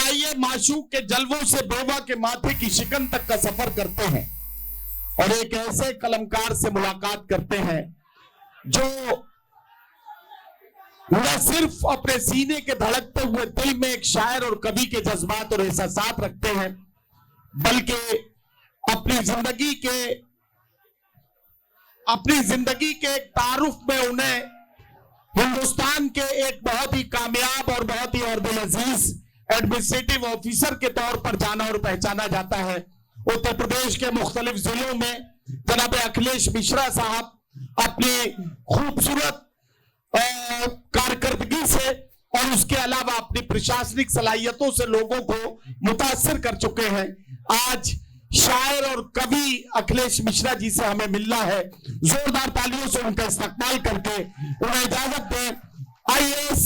आइए माशूक के जलवों से बेवा के माथे की शिकन तक का सफर करते हैं और एक ऐसे कलमकार से मुलाकात करते हैं जो न सिर्फ अपने सीने के धड़कते हुए दिल में एक शायर और कवि के जज्बात और एहसासात रखते हैं, बल्कि अपनी जिंदगी के एक तारुफ में उन्हें हिंदुस्तान के एक बहुत ही कामयाब और बहुत ही और दिलअजीज एडमिनिस्ट्रेटिव ऑफिसर के तौर पर जाना और पहचाना जाता है। उत्तर प्रदेश के मुख्तलिफ जिलों में जनाब अखिलेश मिश्रा साहब अपनी खूबसूरत कारकर्दगी से और उसके अलावा अपनी प्रशासनिक सलाहियतों से लोगों को मुतासिर कर चुके हैं। आज शायर और कवि अखिलेश मिश्रा जी से हमें मिलना है। जोरदार तालियों से उनका इस्तकबाल करके उन्हें इजाजत दें। आईएएस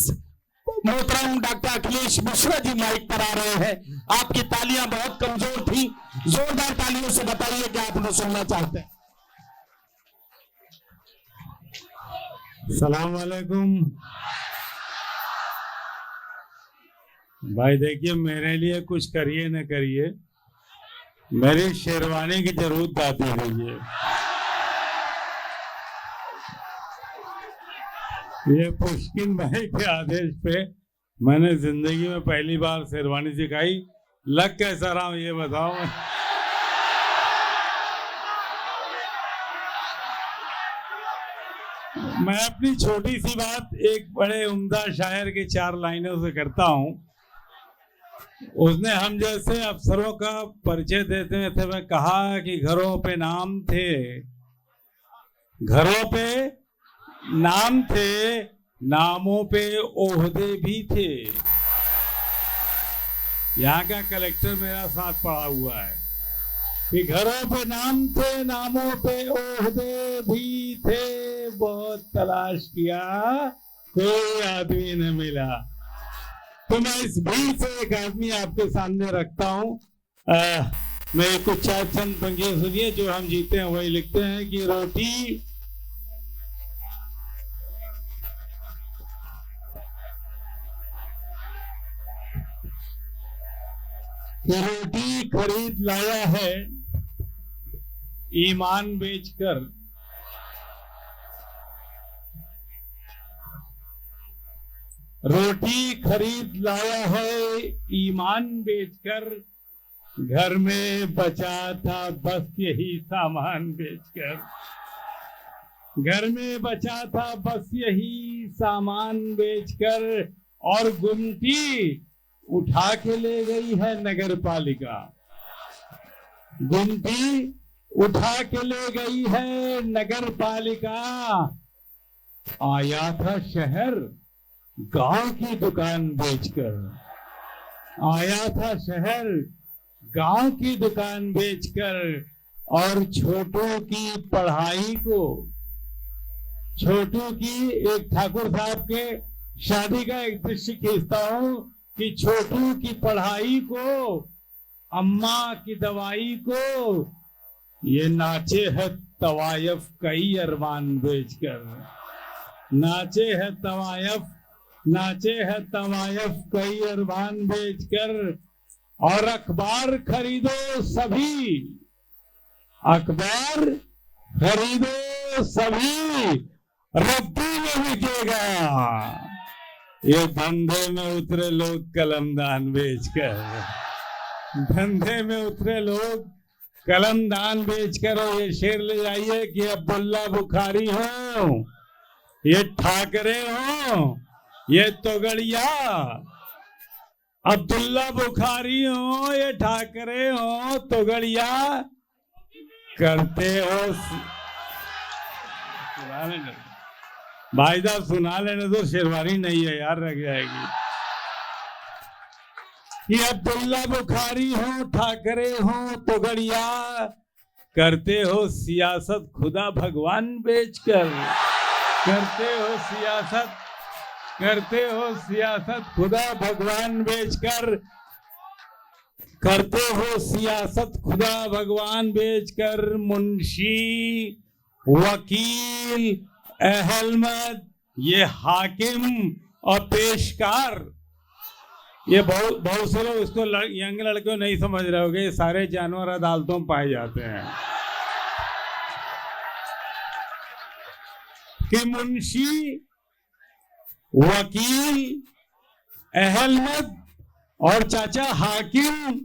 मोहतरम डॉक्टर अखिलेश मिश्रा जी माइक पर आ रहे हैं। आपकी तालियां बहुत कमजोर थी, जोरदार तालियों से बताइए कि आप उन्हें सुनना चाहते हैं। सलाम वालेकुम भाई। देखिए, मेरे लिए कुछ करिए न करिए, मेरी शेरवानी की जरूर दाती रहिए। ये पुष्किन भाई के आदेश पे मैंने जिंदगी में पहली बार शेरवानी सिखाई। लग कैसा रहा हूं ये बताओ। मैं अपनी छोटी सी बात एक बड़े उम्दा शायर के 4 लाइनों से करता हूं। उसने हम जैसे अफसरों का परिचय देते हुए कहा कि घरों पे नाम थे, घरों पे नाम थे, नामों पे ओहदे भी थे। यहाँ का कलेक्टर मेरा साथ पड़ा हुआ है कि घरों पे नाम थे, नामों पे ओहदे भी थे। बहुत तलाश किया, कोई आदमी न मिला। तो मैं इस भीड़ से एक आदमी आपके सामने रखता हूँ। मैं कुछ चंद पंक्तियां सुनिए जो हम जीते हैं वही लिखते हैं कि रोटी खरीद लाया है ईमान बेचकर। रोटी खरीद लाया है ईमान बेचकर, घर में बचा था बस यही सामान बेचकर। घर में बचा था बस यही सामान बेचकर, और गुमटी उठा के ले गई है नगर पालिका। गुमटी उठा के ले गई है नगर पालिका। आया था शहर गांव की दुकान बेचकर। आया था शहर गांव की दुकान बेचकर, और छोटों की पढ़ाई को, छोटों की, एक ठाकुर साहब के शादी का एक दृश्य खींचता हूं कि छोटू की पढ़ाई को, अम्मा की दवाई को, ये नाचे है तवायफ कई अरमान बेचकर। नाचे है तवायफ, नाचे है तवायफ कई अरमान बेचकर। और अखबार खरीदो सभी, अखबार खरीदो सभी, रद्दी में बिकेगा। ये धंधे में उतरे लोग कलमदान बेचकर, धंधे में उतरे लोग कलमदान बेचकर। और ये शेर ले जाइए कि अब्दुल्ला बुखारी हो, ये ठाकरे हो, ये तोगड़िया। अब्दुल्ला बुखारी हो, ये ठाकरे हो, तोगड़िया करते हो। भाई साहब सुना लेने तो शेरवानी नहीं है यार, रख जाएगी। कि अब्दुल्ला बुखारी हो, ठाकरे हो, तोगड़िया करते हो सियासत खुदा भगवान बेचकर। करते हो सियासत, करते हो सियासत खुदा भगवान बेचकर। करते हो सियासत खुदा भगवान बेचकर। मुंशी, वकील, अहलमद, ये हाकिम और पेशकार, ये बहुत से लोग इसको यंग लड़के नहीं समझ रहे होंगे, ये सारे जानवर अदालतों में पाए जाते हैं कि मुंशी, वकील, अहलमद और चाचा हाकिम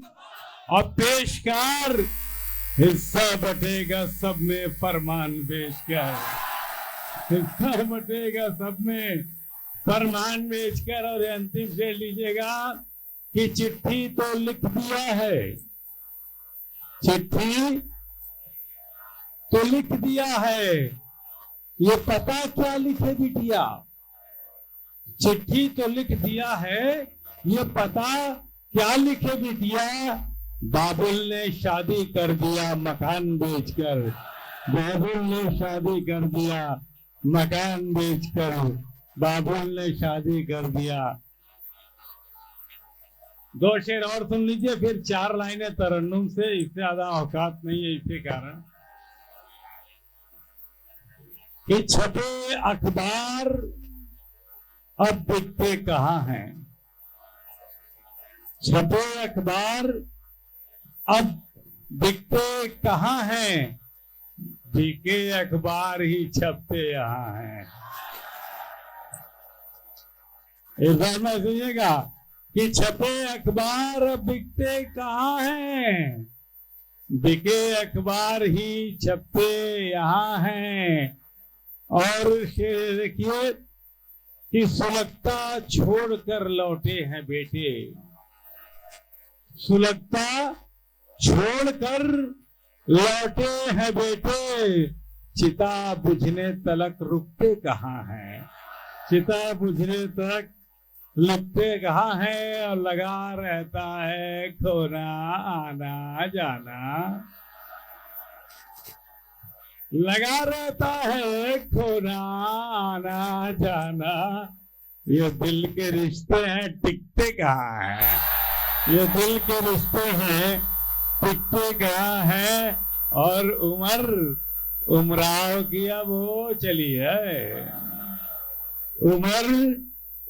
और पेशकार, हिस्सा बटेगा सब में फरमान बेचकर, हिस्सा बटेगा सब में फरमान बेचकर। और अंतिम से लीजिएगा कि चिट्ठी तो लिख दिया है, चिट्ठी तो लिख दिया है, ये पता क्या लिखे बिटिया, चिट्ठी तो लिख दिया है, ये पता क्या लिखे बिटिया, बाबुल ने शादी कर दिया मकान बेचकर, बाबुल ने शादी कर दिया मकान बेचकर, बाबुल ने शादी कर दिया। 2 शेर और सुन लीजिए, फिर 4 लाइनें तरन्नुम से, इससे ज्यादा औकात नहीं है। इसके कारण कि छपे अखबार अब बिकते कहाँ हैं, छपे अखबार अब बिकते कहाँ हैं, बिके अखबार ही छपते यहाँ हैं। इस बार में सुनिएगा कि छपे अखबार अब बिकते कहाँ हैं, बिके अखबार ही छपते यहाँ हैं। और देखिए कि सुलगता छोड़कर लौटे हैं बेटे, सुलगता छोड़कर लौटे हैं बेटे, चिता बुझने तलक रुकते कहाँ हैं, चिता बुझने तक लगते कहाँ हैं। और लगा रहता है खोना आना जाना, लगा रहता है खोना आना जाना, ये दिल के रिश्ते हैं टिकते कहाँ हैं, ये दिल के रिश्ते हैं टिकते कहाँ हैं। और उमराव की अब वो चली है,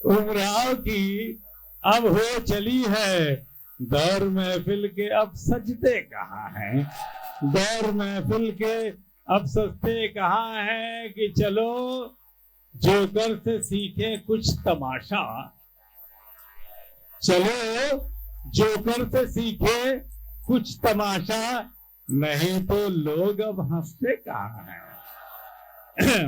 उमराव की अब हो चली है, दौर महफिल के अब सजते कहाँ हैं, दौर महफिल के अब सजते कहाँ हैं। कि चलो जोकर से सीखे कुछ तमाशा, चलो जोकर से सीखे कुछ तमाशा, नहीं तो लोग अब हंसते कहाँ हैं।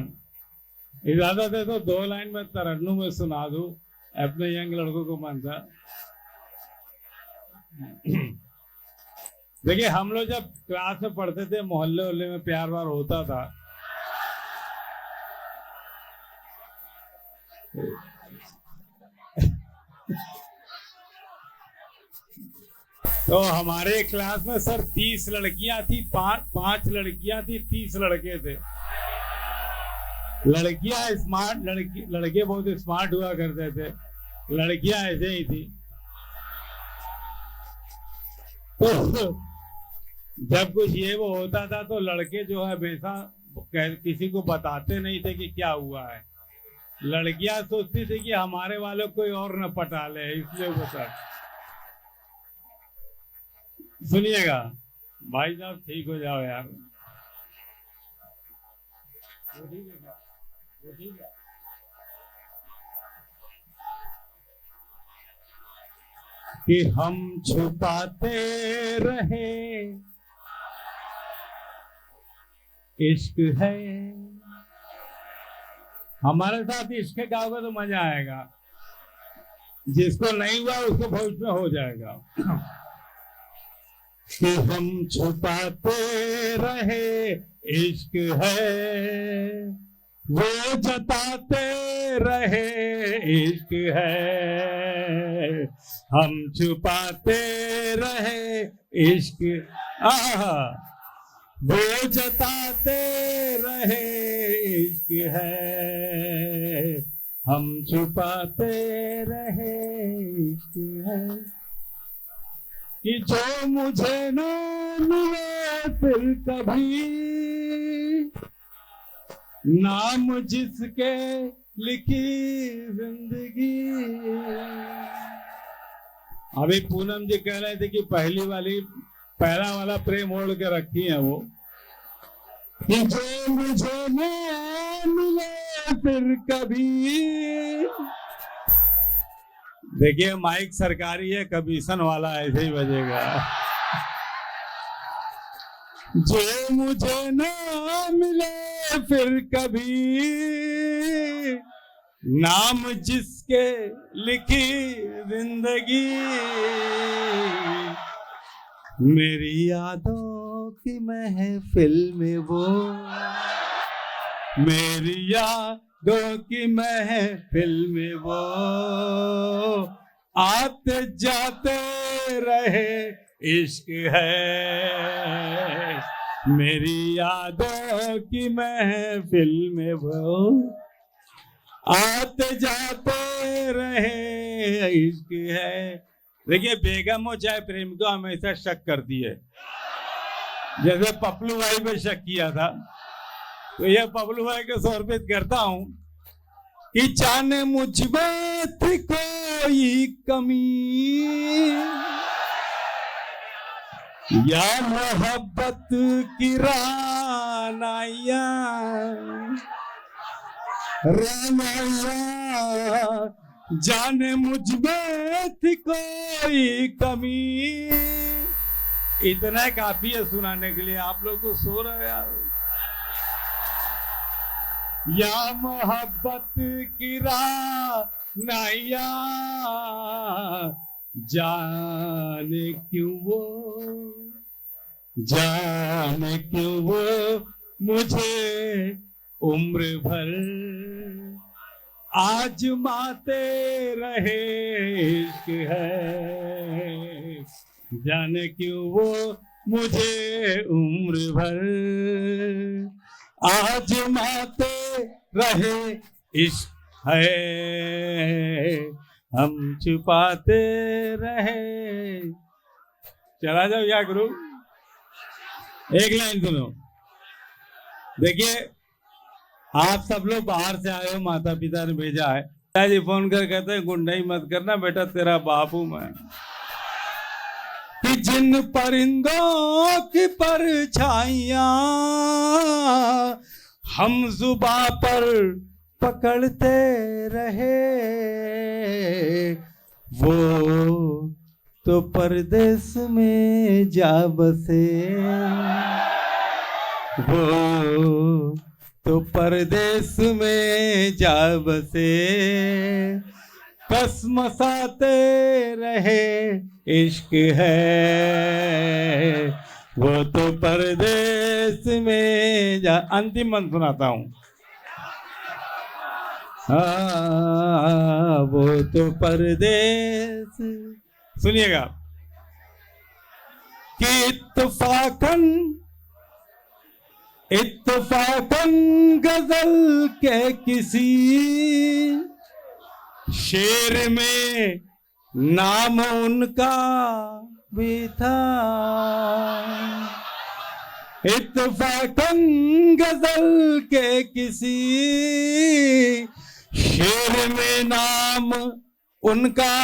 इजाजत है तो 2 लाइन में तरन्नुम में सुना दूं अपने यंग लड़कों को मन सा। देखिए हम लोग जब क्लास में पढ़ते थे, मोहल्ले वोल्ले में प्यार वार होता था, तो हमारे क्लास में सर 30 लड़कियां थी, 5 लड़कियां थी, 30 लड़के थे। लड़कियां स्मार्ट, लड़के बहुत स्मार्ट हुआ करते थे, लड़कियां ऐसे ही थी। तो जब कुछ ये वो होता था तो लड़के जो है हमेशा किसी को बताते नहीं थे कि क्या हुआ है, लड़कियां सोचती थी कि हमारे वालों कोई और न पटा ले, इसलिए वो सर। सुनिएगा भाई साहब, ठीक हो जाओ यार, वो ठीक है। कि हम छुपाते रहे इश्क है, हमारे साथ इश्क गाओगे तो मजा आएगा, जिसको नहीं हुआ उसको भविष्य में हो जाएगा। कि हम छुपाते रहे इश्क है, वो जताते रहे इश्क है, हम छुपाते रहे इश्क, वो जताते रहे इश्क है, हम छुपाते रहे इश्क है। कि जो मुझे न मिले फिर कभी, नाम जिसके लिखी जिंदगी, अभी पूनम जी कह रहे थे कि पहला वाला प्रेम ओढ़ के रखी है वो, कि जो मुझे न मिले फिर कभी। देखिए माइक सरकारी है, कमीशन वाला ऐसे ही बजेगा। जो मुझे न मिले फिर कभी, नाम जिसके लिखी जिंदगी, मेरी यादों की महफिल में वो, मेरी यादों की महफिल में वो, आते जाते रहे इश्क है, मेरी यादों की महफिल में वो, आते जाते रहे इश्क है। देखिए बेगम हो चाहे प्रेम को हमेशा शक करती है, जैसे पपलू भाई पे शक किया था, तो ये पपलू भाई को समर्पित करता हूं कि जाने मुझ में थी कोई कमी, या मोहब्बत की रानाया रानाया, जाने मुझ में थी कोई कमी। इतना काफी है सुनाने के लिए, आप लोग तो सो रहे यार। या मोहब्बत की रानाया, जाने क्यों वो मुझे उम्र भर आजमाते रहे इश्क है, जाने क्यों वो मुझे उम्र भर आजमाते रहे इश्क है, हम छुपाते रहे। चला जाओ या गुरु, एक लाइन सुनो। देखिए आप सब लोग बाहर से आए हो, माता पिता ने भेजा है, पिताजी फोन कर कहते हैं गुंडाई मत करना बेटा, तेरा बाप हूं मैं। कि जिन परिंदों की परछाइयां हम जुबां पर पकड़ते रहे, वो तो परदेस में जा बसे, वो तो परदेस में जा बसे, कसमसाते रहे इश्क है, वो तो परदेस में जा। अंतिम मन सुनाता हूं। वो तो परदेस, सुनिएगा, कि इत्तफाकन गजल के किसी शेर में नाम उनका भी था, इत्तफाकन गजल के किसी शेर में नाम उनका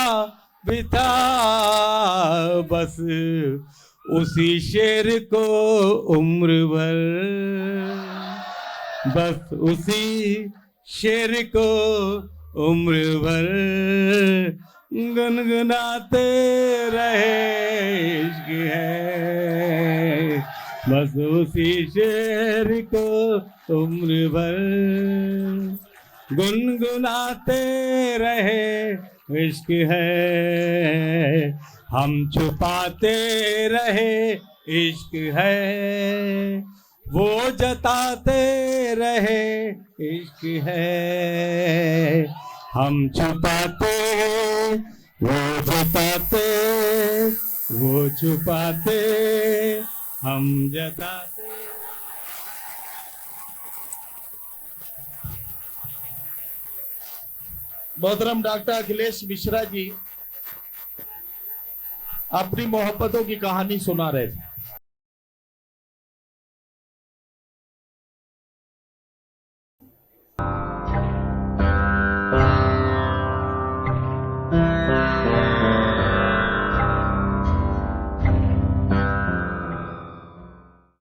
भी था, बस उसी शेर को उम्र भर, बस उसी शेर को उम्र भर गुनगुनाते रहे इश्क है, बस उसी शेर को उम्र भर गुनगुनाते रहे इश्क है, हम छुपाते रहे इश्क है, वो जताते रहे इश्क है, हम छुपाते वो जताते, वो छुपाते हम जताते। मोहतरम डॉक्टर अखिलेश मिश्रा जी अपनी मोहब्बतों की कहानी सुना रहे थे।